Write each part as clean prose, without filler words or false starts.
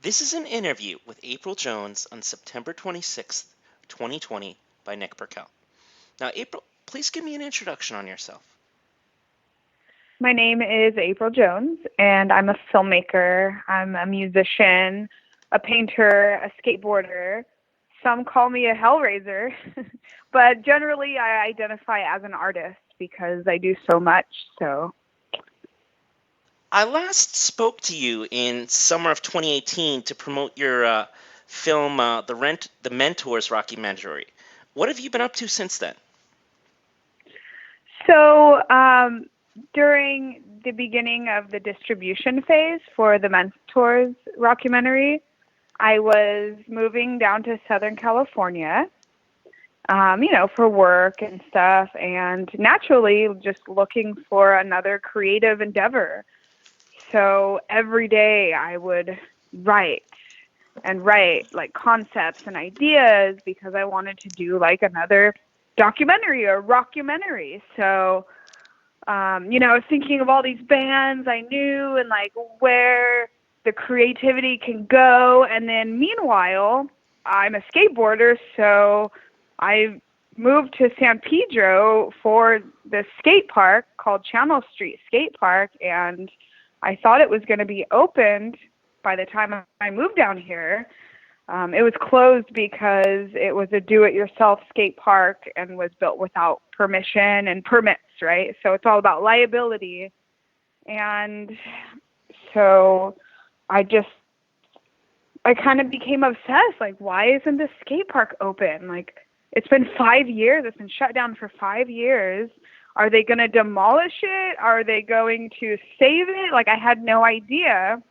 This is an interview with April Jones on September 26th, 2020 by Nick Burkell. Now, April, please give me an introduction on yourself. My name is April Jones, and I'm a filmmaker. I'm a musician, a painter, a skateboarder. Some call me a hellraiser, but generally I identify as an artist because I do so much. I last spoke to you in summer of 2018 to promote your film, The Mentors documentary. What have you been up to since then? So during the beginning of the distribution phase for the Mentors documentary, I was moving down to Southern California, for work and stuff, and naturally just looking for another creative endeavor. So every day I would write like concepts and ideas because I wanted to do like another documentary or rockumentary. So, I was thinking of all these bands I knew and like where the creativity can go. And then meanwhile, I'm a skateboarder, so I moved to San Pedro for this skate park called Channel Street Skatepark, and I thought it was going to be opened by the time I moved down here. It was closed because it was a do-it-yourself skate park and was built without permission and permits, right? So it's all about liability. And so I kind of became obsessed. Like, why isn't this skate park open? Like, it's been 5 years. It's been shut down for 5 years. Are they going to demolish it? Are they going to save it? Like, I had no idea.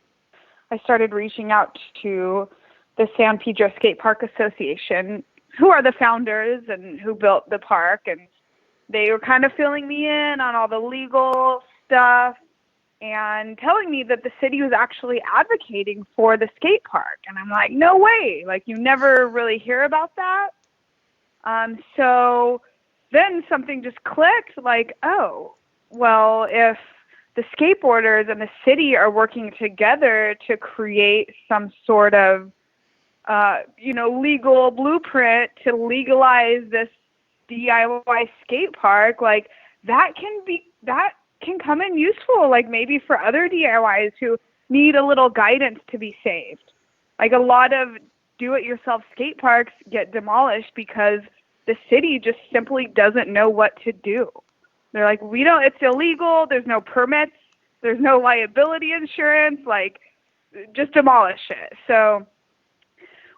I started reaching out to the San Pedro Skate Park Association, who are the founders and who built the park. And they were kind of filling me in on all the legal stuff and telling me that the city was actually advocating for the skate park. And I'm like, no way. Like, you never really hear about that. So then something just clicked, like, oh, well, if the skateboarders and the city are working together to create some sort of, legal blueprint to legalize this DIY skate park, like that can come in useful, like maybe for other DIYs who need a little guidance to be saved. Like a lot of do-it-yourself skate parks get demolished because the city just simply doesn't know what to do. They're like, it's illegal, there's no permits, there's no liability insurance, like, just demolish it. So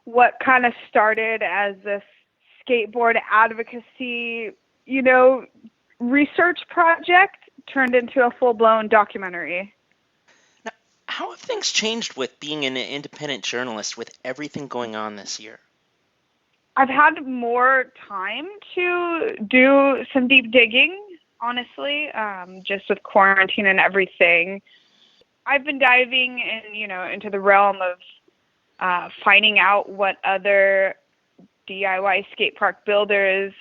what kind of started as this skateboard advocacy, research project turned into a full-blown documentary. Now, how have things changed with being an independent journalist with everything going on this year? I've had more time to do some deep digging, honestly, just with quarantine and everything. I've been diving into the realm of finding out what other DIY skate park builders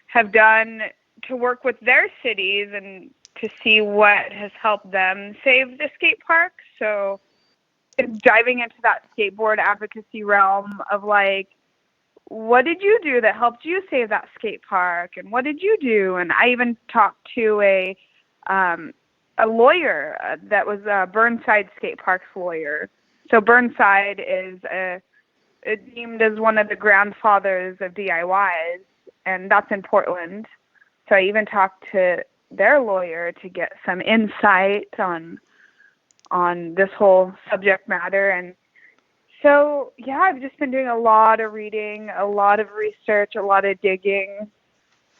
have done to work with their cities and to see what has helped them save the skate park. So it's diving into that skateboard advocacy realm of like, what did you do that helped you save that skate park? And what did you do? And I even talked to a lawyer that was a Burnside Skate Park's lawyer. So Burnside is deemed as one of the grandfathers of DIYs, and that's in Portland. So I even talked to their lawyer to get some insight on this whole subject matter. And so, yeah, I've just been doing a lot of reading, a lot of research, a lot of digging.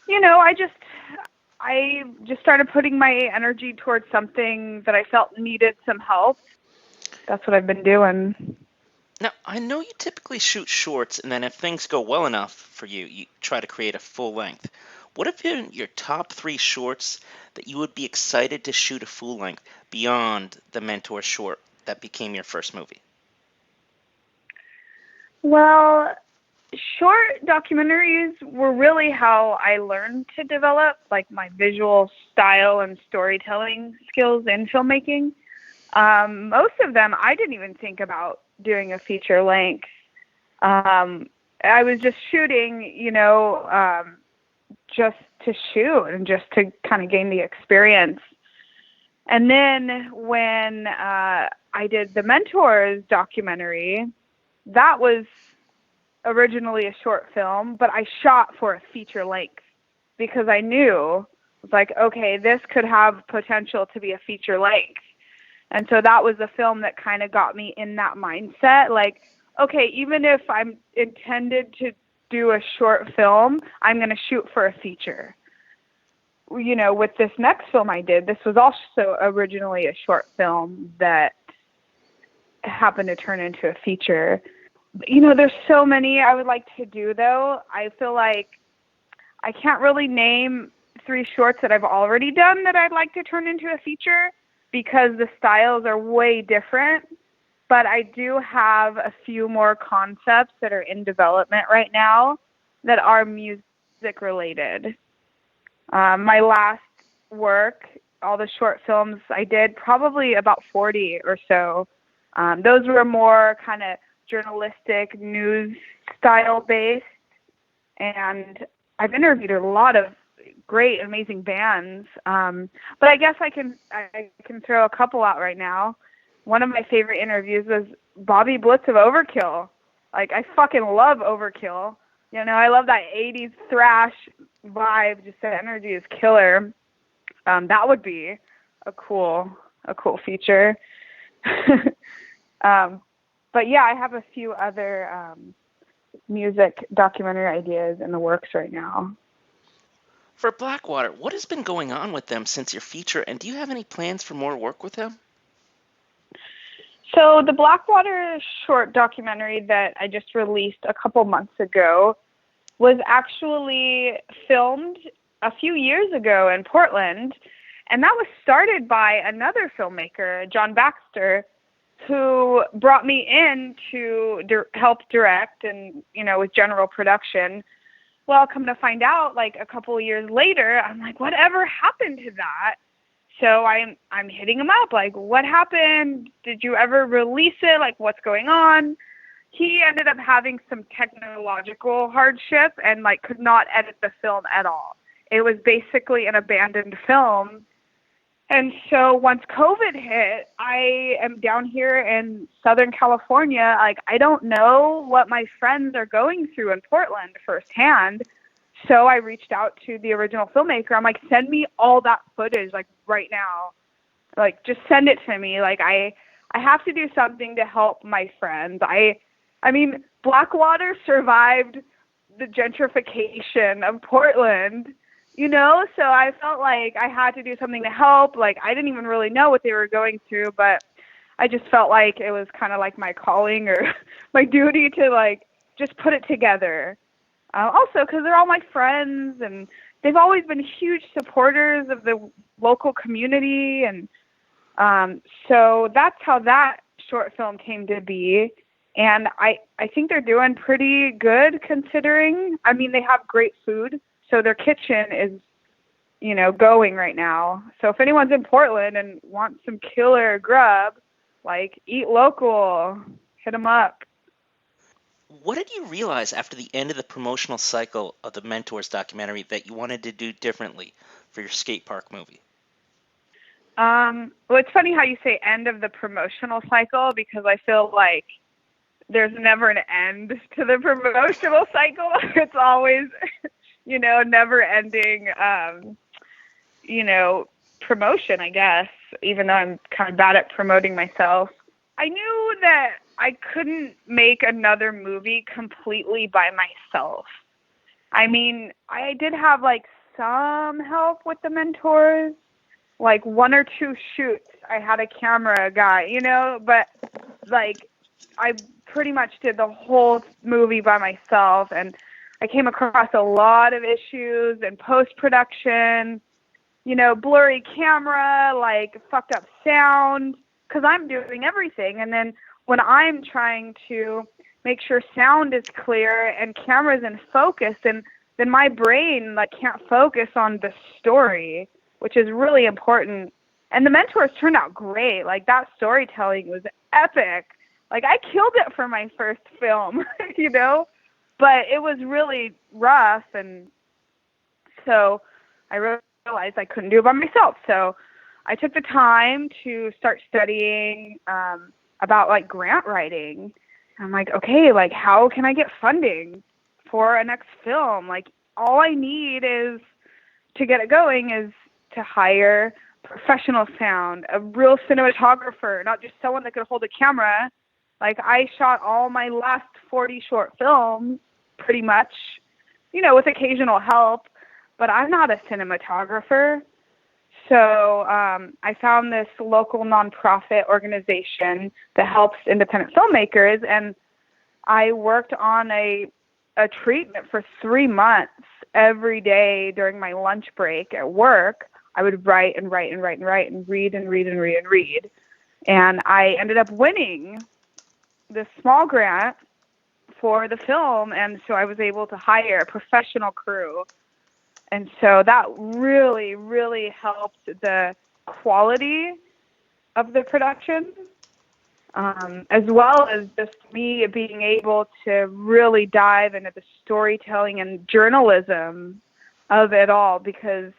I just started putting my energy towards something that I felt needed some help. That's what I've been doing. Now, I know you typically shoot shorts, and then if things go well enough for you, you try to create a full length. What have been your top 3 shorts that you would be excited to shoot a full length beyond the Mentor short that became your first movie? Well, short documentaries were really how I learned to develop like my visual style and storytelling skills in filmmaking. Most of them I didn't even think about doing a feature length. I was just shooting, just to shoot and just to kind of gain the experience. And then when I did the Mentors documentary, that was originally a short film, but I shot for a feature length because I knew, it's like, okay, this could have potential to be a feature length. And so that was a film that kind of got me in that mindset. Like, okay, even if I'm intended to do a short film, I'm going to shoot for a feature. With this next film I did, this was also originally a short film that happened to turn into a feature. There's so many I would like to do, though. I feel like I can't really name 3 shorts that I've already done that I'd like to turn into a feature because the styles are way different. But I do have a few more concepts that are in development right now that are music related. My last work, all the short films I did, probably about 40 or so, those were more kind of journalistic news style based. And I've interviewed a lot of great, amazing bands. But I guess I can throw a couple out right now. One of my favorite interviews was Bobby Blitz of Overkill. Like, I fucking love Overkill. I love that 80s thrash vibe. Just the energy is killer. That would be a cool feature. But yeah, I have a few other music documentary ideas in the works right now. For Blackwater, what has been going on with them since your feature, and do you have any plans for more work with them? So the Blackwater short documentary that I just released a couple months ago was actually filmed a few years ago in Portland, and that was started by another filmmaker, John Baxter, who brought me in to help direct and, with general production. Well, come to find out, like a couple of years later, I'm like, whatever happened to that? So I'm hitting him up, like, what happened? Did you ever release it? Like, what's going on? He ended up having some technological hardship and could not edit the film at all. It was basically an abandoned film. And so once COVID hit, I am down here in Southern California. I don't know what my friends are going through in Portland firsthand. So I reached out to the original filmmaker. I'm like, send me all that footage, right now. Just send it to me. I have to do something to help my friends. I mean, Blackwater survived the gentrification of Portland, so I felt like I had to do something to help. I didn't even really know what they were going through, but I just felt like it was kind of like my calling or my duty to just put it together. Also, because they're all my friends, and they've always been huge supporters of the local community, and so that's how that short film came to be. And I think they're doing pretty good considering. I mean, they have great food, so their kitchen is, going right now. So if anyone's in Portland and wants some killer grub, eat local, hit them up. What did you realize after the end of the promotional cycle of the Mentors documentary that you wanted to do differently for your skate park movie? Well, it's funny how you say end of the promotional cycle, because I feel like there's never an end to the promotional cycle. It's always, never ending, promotion, I guess, even though I'm kind of bad at promoting myself. I knew that I couldn't make another movie completely by myself. I mean, I did have some help with the Mentors, 1 or 2 shoots. I had a camera guy, but I pretty much did the whole movie by myself, and I came across a lot of issues in post-production, blurry camera, fucked up sound, because I'm doing everything. And then when I'm trying to make sure sound is clear and camera's in focus, and then my brain can't focus on the story, which is really important. And the Mentors turned out great. That storytelling was epic. Like, I killed it for my first film, you know, but it was really rough. And so I realized I couldn't do it by myself. So I took the time to start studying about like grant writing. I'm like, okay, like how can I get funding for a next film? Like all I need is to get it going is to hire professional sound, a real cinematographer, not just someone that could hold a camera. Like I shot all my last 40 short films pretty much, you know, with occasional help, but I'm not a cinematographer. So I found this local nonprofit organization that helps independent filmmakers, and I worked on a treatment for 3 months every day during my lunch break at work. I would write and write and write and write and read and read and read and read. And I ended up winning this small grant for the film, and so I was able to hire a professional crew. And so that really, really helped the quality of the production, as well as just me being able to really dive into the storytelling and journalism of it all. Because,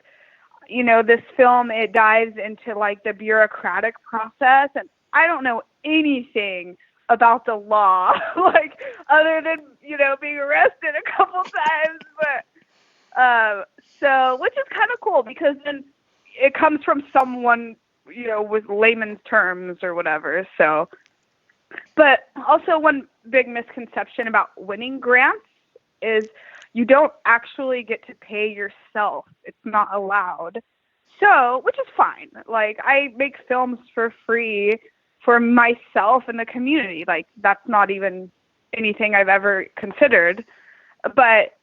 you know, this film, it dives into like the bureaucratic process, and I don't know anything about the law, like other than, you know, being arrested a couple times, but so, which is kind of cool because then it comes from someone, you know, with layman's terms or whatever. So, but also one big misconception about winning grants is you don't actually get to pay yourself. It's not allowed. So, which is fine. Like I make films for free for myself and the community. Like that's not even anything I've ever considered. But,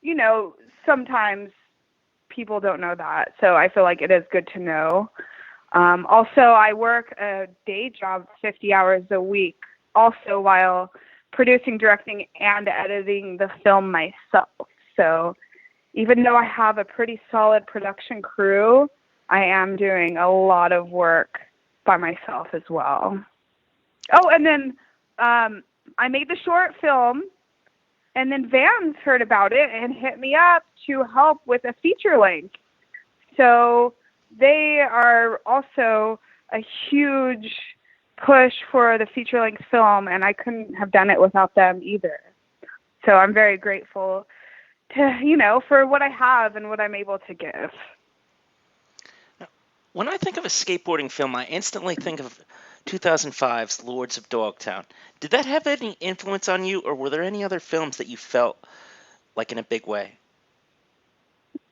you know, sometimes people don't know that. So I feel like it is good to know. Also, I work a day job 50 hours a week, also while producing, directing, and editing the film myself. So even though I have a pretty solid production crew, I am doing a lot of work by myself as well. Oh, and then I made the short film. And then Vans heard about it and hit me up to help with a feature length. So they are also a huge push for the feature length film, and I couldn't have done it without them either. So I'm very grateful to, you know, for what I have and what I'm able to give. When I think of a skateboarding film, I instantly think of 2005's Lords of Dogtown. Did that have any influence on you, or were there any other films that you felt like in a big way?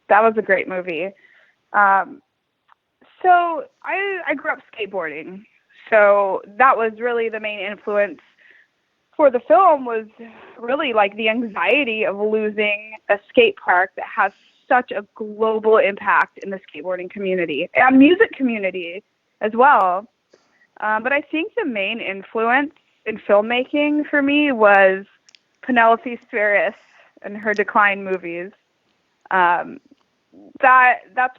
That was a great movie. So I grew up skateboarding. So that was really the main influence for the film, was really like the anxiety of losing a skate park that has such a global impact in the skateboarding community and music community as well. But I think the main influence in filmmaking for me was Penelope Spheris and her Decline movies. That's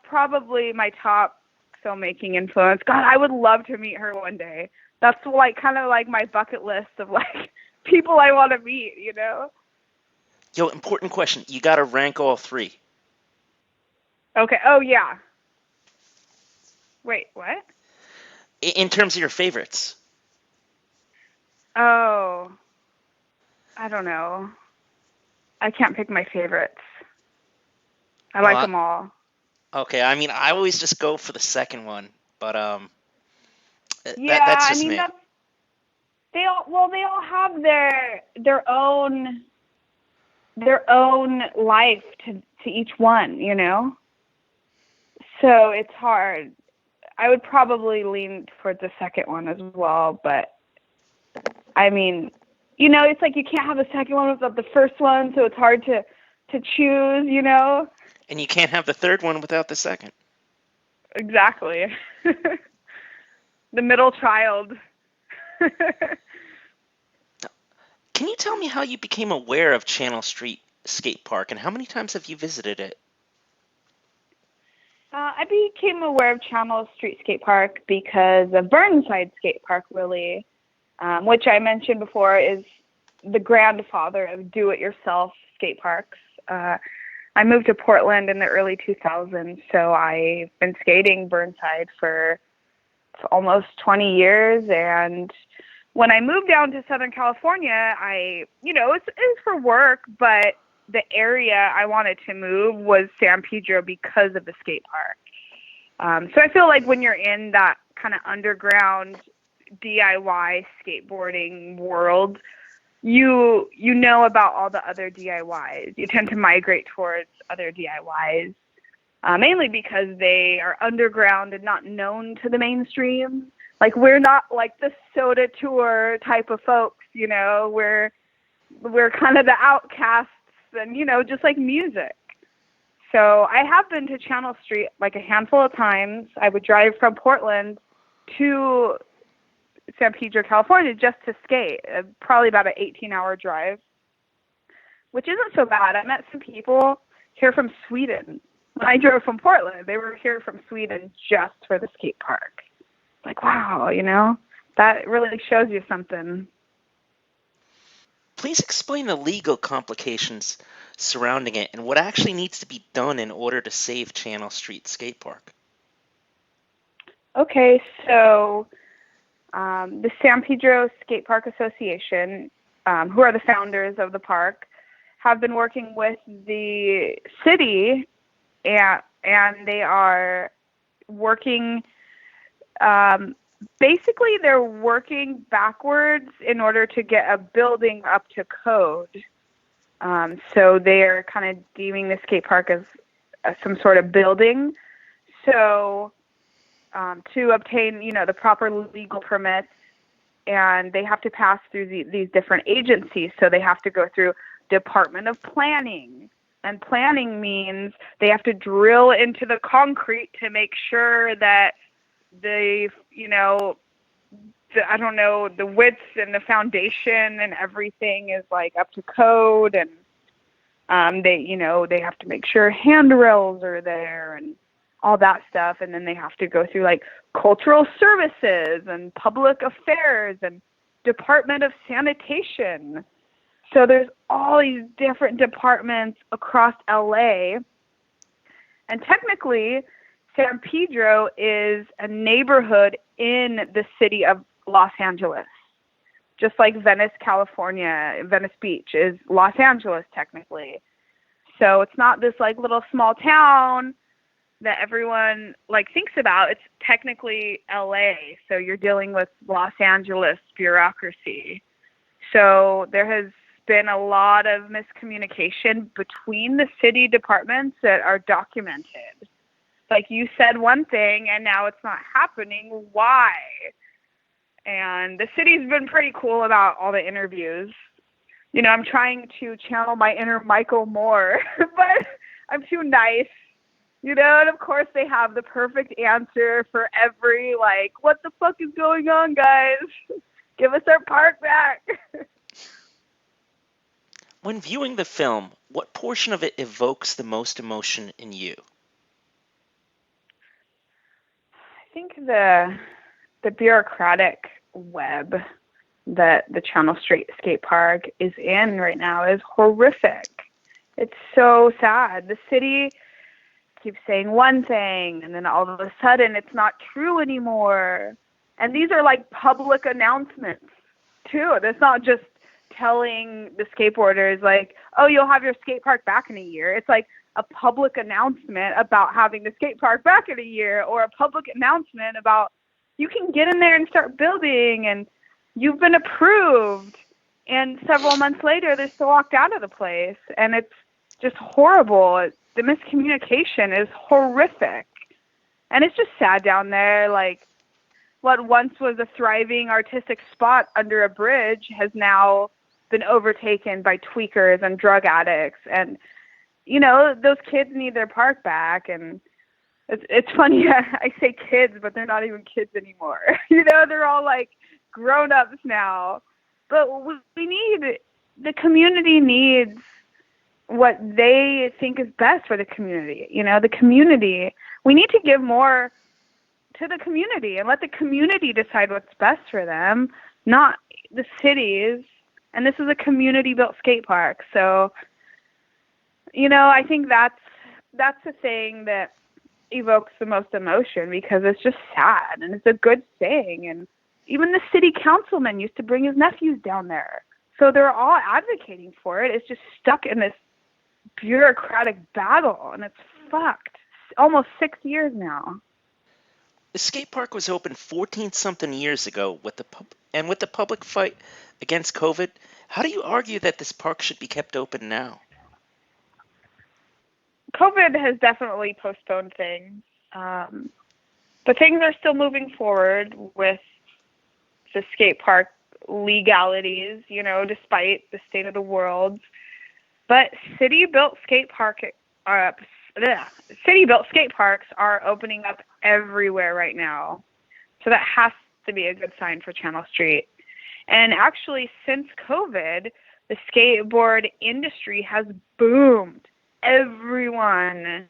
probably my top filmmaking influence. God, I would love to meet her one day. That's like kind of like my bucket list of like people I want to meet, you know? Yo, important question. You got to rank all three. Okay. Oh, yeah. Wait, what? In terms of your favorites. Oh, I don't know. I can't pick my favorites. I like them all. Okay, I mean, I always just go for the second one, but Yeah, that's I just mean me. they all have their own life to each one, you know? So it's hard. I would probably lean towards the second one as well, but I mean, you know, it's like you can't have a second one without the first one, so it's hard to choose, you know? And you can't have the third one without the second. Exactly. The middle child. Can you tell me how you became aware of Channel Street Skatepark and how many times have you visited it? I became aware of Channel Street Skate Park because of Burnside Skate Park, really. which I mentioned before is the grandfather of do-it-yourself skate parks. I moved to Portland in the early 2000s, so I've been skating Burnside for almost 20 years. And when I moved down to Southern California, it's for work, but the area I wanted to move was San Pedro because of the skate park. So I feel like when you're in that kind of underground DIY skateboarding world, you know about all the other DIYs. You tend to migrate towards other DIYs, mainly because they are underground and not known to the mainstream. Like, we're not like the soda tour type of folks, we're kind of the outcasts and, just like music. So I have been to Channel Street like a handful of times. I would drive from Portland to San Pedro, California, just to skate. Probably about an 18-hour drive, which isn't so bad. I met some people here from Sweden. When I drove from Portland, they were here from Sweden just for the skate park. Like, wow, that really shows you something. Please explain the legal complications surrounding it and what actually needs to be done in order to save Channel Street Skatepark. Okay, so the San Pedro Skate Park Association, who are the founders of the park, have been working with the city, and they are working, basically they're working backwards in order to get a building up to code. So they're kind of deeming the skate park as some sort of building. So to obtain, the proper legal permits, and they have to pass through these different agencies. So they have to go through Department of Planning, and planning means they have to drill into the concrete to make sure that the width and the foundation and everything is like up to code, and they have to make sure handrails are there and all that stuff. And then they have to go through like cultural services and public affairs and Department of Sanitation. So there's all these different departments across LA. And technically, San Pedro is a neighborhood in the city of Los Angeles. Just like Venice, California, Venice Beach is Los Angeles technically. So it's not this like little small town that everyone like thinks about. It's technically LA. So you're dealing with Los Angeles bureaucracy. So there has been a lot of miscommunication between the city departments that are documented. Like, you said one thing and now it's not happening. Why? And the city's been pretty cool about all the interviews. I'm trying to channel my inner Michael Moore, but I'm too nice. And of course they have the perfect answer for every, like, what the fuck is going on, guys? Give us our park back. When viewing the film, what portion of it evokes the most emotion in you? I think the bureaucratic web that the Channel Street Skate Park is in right now is horrific. It's so sad. The city keeps saying one thing, and then all of a sudden it's not true anymore. And these are like public announcements too. That's not just telling the skateboarders like, oh, you'll have your skate park back in a year. It's like a public announcement about having the skate park back in a year, or a public announcement about you can get in there and start building and you've been approved. And several months later, they're still locked out of the place. And it's just horrible. The miscommunication is horrific. And it's just sad down there. Like, what once was a thriving artistic spot under a bridge has now been overtaken by tweakers and drug addicts. And, those kids need their park back. And it's funny, I say kids, but they're not even kids anymore. They're all like grown-ups now. But the community needs what they think is best for the community. The community, we need to give more to the community and let the community decide what's best for them, not the cities, and this is a community-built skate park. So, I think that's the thing that evokes the most emotion, because it's just sad and it's a good thing. And even the city councilman used to bring his nephews down there. So they're all advocating for it. It's just stuck in this bureaucratic battle, and it's fucked. Almost 6 years now. The skate park was opened 14-something years ago with the public fight against COVID. How do you argue that this park should be kept open now? COVID has definitely postponed things, but things are still moving forward with the skate park legalities, despite the state of the world. But city-built skate parks are opening up everywhere right now. So that has to be a good sign for Channel Street. And actually, since COVID, the skateboard industry has boomed. Everyone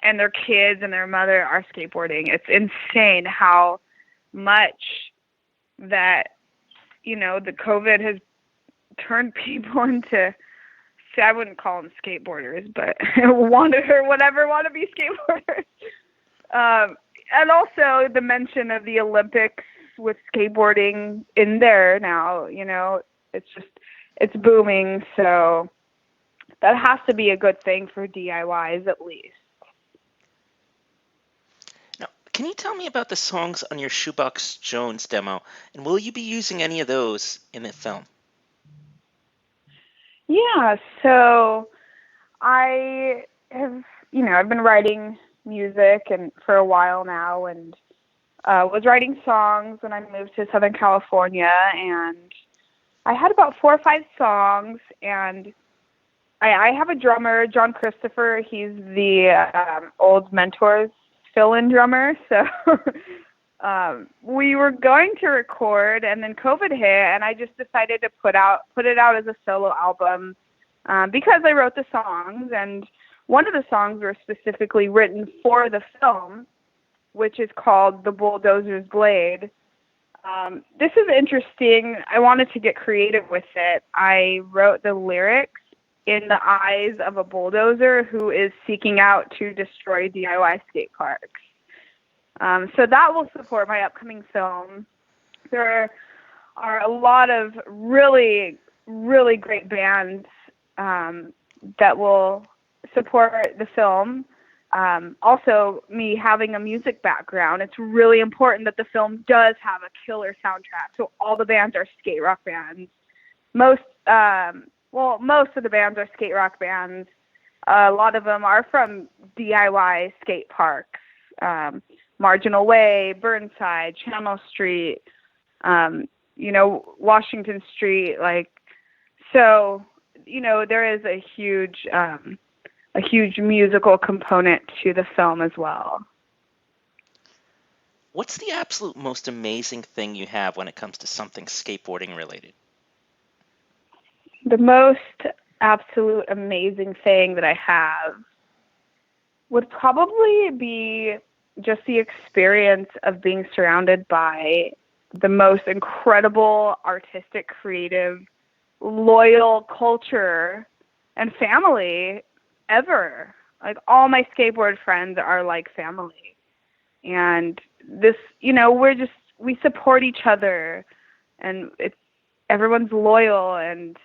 and their kids and their mother are skateboarding. It's insane how much that, the COVID has turned people into, I wouldn't call them skateboarders, but want to be skateboarders. And also the mention of the Olympics with skateboarding in there now, it's booming. So that has to be a good thing for DIYs at least. Now, can you tell me about the songs on your Shoebox Jones demo, and will you be using any of those in the film? Yeah, so I have, I've been writing music and for a while now, and was writing songs when I moved to Southern California, and I had about 4 or 5 songs, and I have a drummer, John Christopher. He's the old Mentors fill-in drummer. So we were going to record, and then COVID hit, and I just decided to put it out as a solo album because I wrote the songs, and one of the songs were specifically written for the film, which is called The Bulldozer's Blade. This is interesting. I wanted to get creative with it. I wrote the lyrics in the eyes of a bulldozer who is seeking out to destroy DIY skate parks. So that will support my upcoming film. There are a lot of really, really great bands that will support the film. Also, me having a music background, it's really important that the film does have a killer soundtrack. So all the bands are skate rock bands. Most of the bands are skate rock bands. A lot of them are from DIY skate parks, Marginal Way, Burnside, Channel Street, Washington Street. There is a huge musical component to the film as well. What's the absolute most amazing thing you have when it comes to something skateboarding related? The most absolute amazing thing that I have would probably be just the experience of being surrounded by the most incredible, artistic, creative, loyal culture and family ever. Like, all my skateboard friends are like family. And this, we support each other, and everyone's loyal, and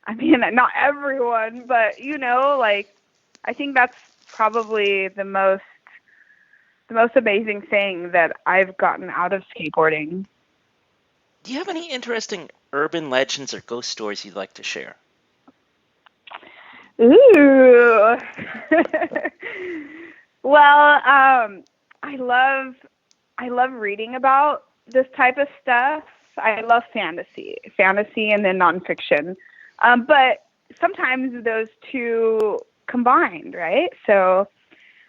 I mean, not everyone, but I think that's probably the most amazing thing that I've gotten out of skateboarding. Do you have any interesting urban legends or ghost stories you'd like to share? Ooh. Well, I love reading about this type of stuff. I love fantasy, and then nonfiction. But sometimes those two combined, right? So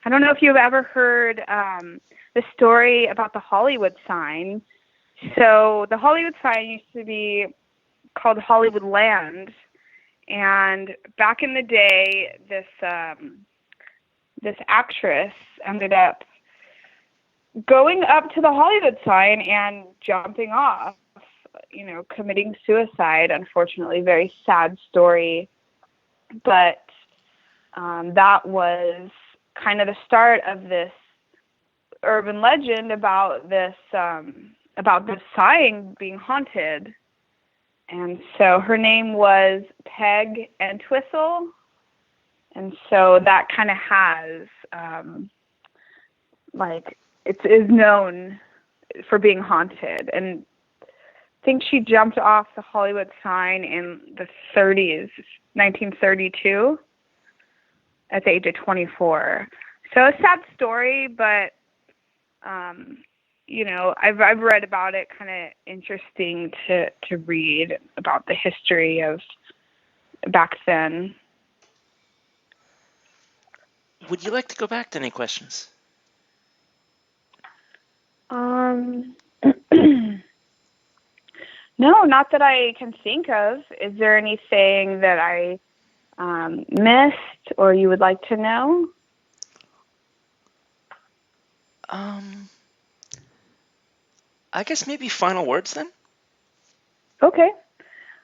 I don't know if you've ever heard the story about the Hollywood sign. So the Hollywood sign used to be called Hollywood Land. And back in the day, this actress ended up going up to the Hollywood sign and jumping off committing suicide. Unfortunately, very sad story. But that was kind of the start of this urban legend about this sign being haunted. And so her name was Peg Entwistle. And so that kind of has, it is known for being haunted. And I think she jumped off the Hollywood sign in the 30s, 1932, at the age of 24. So a sad story, but, I've read about it, kind of interesting to read about the history of back then. Would you like to go back to any questions? No, not that I can think of. Is there anything that I missed or you would like to know? I guess maybe final words then? Okay.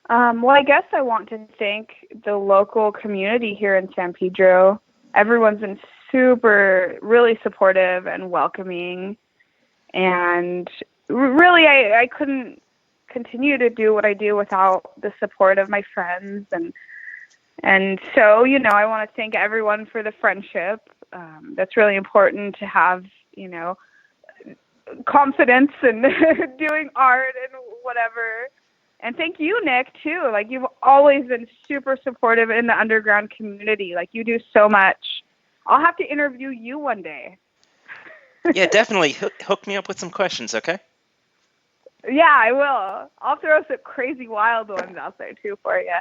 Well, I guess I want to thank the local community here in San Pedro. Everyone's been really supportive and welcoming. And really, I couldn't continue to do what I do without the support of my friends. And so, I want to thank everyone for the friendship. That's really important to have, confidence in doing art and whatever. And thank you, Nick, too. Like, you've always been super supportive in the underground community. Like, you do so much. I'll have to interview you one day. Yeah, definitely. Hook me up with some questions, okay? Yeah, I will. I'll throw some crazy wild ones out there, too, for you.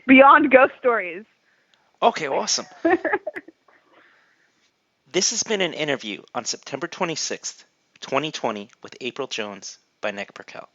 Beyond ghost stories. Okay, awesome. This has been an interview on September 26th, 2020 with April Jones by Nick Burkell.